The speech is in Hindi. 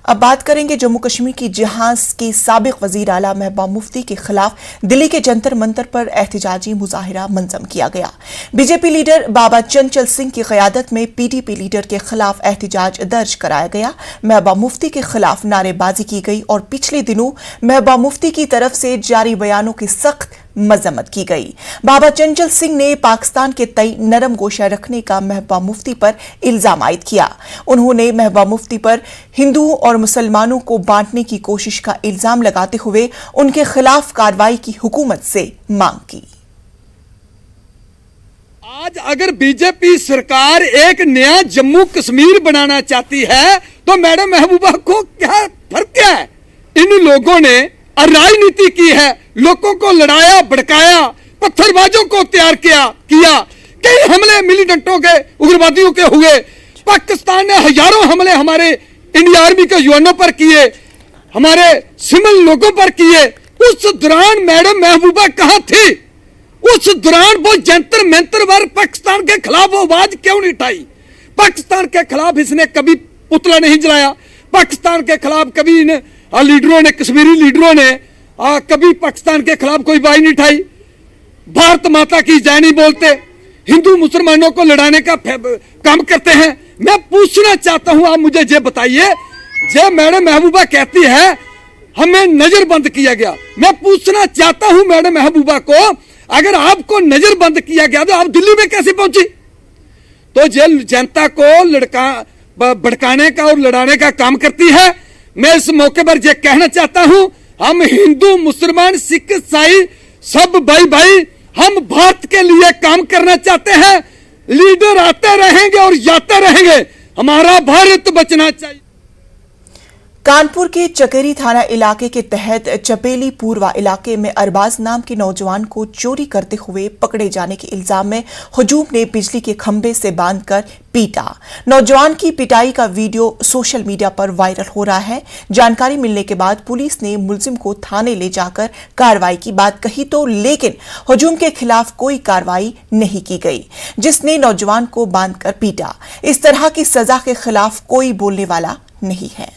अब बात करेंगे जम्मू कश्मीर की, जहां के साबिक वजीर आला महबूबा मुफ्ती के खिलाफ दिल्ली के जंतर मंतर पर एहतजाजी मुजाहिरा मंजम किया गया। बीजेपी लीडर बाबा चंचल सिंह की क़यादत में पीडीपी लीडर के खिलाफ एहतजाज दर्ज कराया गया। महबूबा मुफ्ती के खिलाफ नारेबाजी की गई और पिछले दिनों महबूबा मुफ्ती की तरफ से जारी बयानों की सख्त मजम्मत की गई। बाबा चंचल सिंह ने पाकिस्तान के तई नरम गोशा रखने का महबूबा मुफ्ती पर इल्जाम आयद किया। उन्होंने महबूबा मुफ्ती पर हिंदुओं और मुसलमानों को बांटने की कोशिश का इल्जाम लगाते हुए उनके खिलाफ कार्रवाई की हुकूमत से मांग की। आज अगर बीजेपी सरकार एक नया जम्मू कश्मीर बनाना चाहती है तो मैडम महबूबा को क्या फर्क क्या है? इन लोगों ने राजनीति की है, लोगों को लड़ाया भड़काया, पत्थरबाजों को तैयार किया। कई हमले मिलिटेंटों के, उग्रवादियों के हुए। पाकिस्तान ने हजारों हमले हमारे इंडियन आर्मी के जवानों पर किए, हमारे सिविल लोगों पर किए। उस दौरान मैडम महबूबा कहां थी? उस दौरान वो जंतर मंतर पर पाकिस्तान के खिलाफ वो आवाज क्यों नहीं उठाई? पाकिस्तान के खिलाफ इसने कभी पुतला नहीं जलाया। पाकिस्तान के खिलाफ कभी लीडरों ने, कश्मीरी लीडरों ने कभी पाकिस्तान के खिलाफ कोई बात नहीं उठाई। भारत माता की जय नहीं बोलते, हिंदू मुसलमानों को लड़ाने का काम करते हैं। मैं पूछना चाहता हूं, आप मुझे ये बताइए, जब मैडम महबूबा कहती है हमें नजरबंद किया गया, मैं पूछना चाहता हूं मैडम महबूबा को, अगर आपको नजरबंद किया गया तो आप दिल्ली में कैसे पहुंची? तो ये जनता को भड़काने का और लड़ाने का काम करती है। मैं इस मौके पर यह कहना चाहता हूं, हम हिंदू मुसलमान सिख ईसाई सब भाई भाई, हम भारत के लिए काम करना चाहते हैं। लीडर आते रहेंगे और जाते रहेंगे, हमारा भारत बचना चाहिए। कानपुर के चकेरी थाना इलाके के तहत चपेली पूर्वा इलाके में अरबाज नाम के नौजवान को चोरी करते हुए पकड़े जाने के इल्जाम में हुजूम ने बिजली के खंभे से बांधकर पीटा। नौजवान की पिटाई का वीडियो सोशल मीडिया पर वायरल हो रहा है। जानकारी मिलने के बाद पुलिस ने मुलजिम को थाने ले जाकर कार्रवाई की बात कही तो, लेकिन हुजूम के खिलाफ कोई कार्रवाई नहीं की गई, जिसने नौजवान को बांधकर पीटा। इस तरह की सजा के खिलाफ कोई बोलने वाला नहीं है।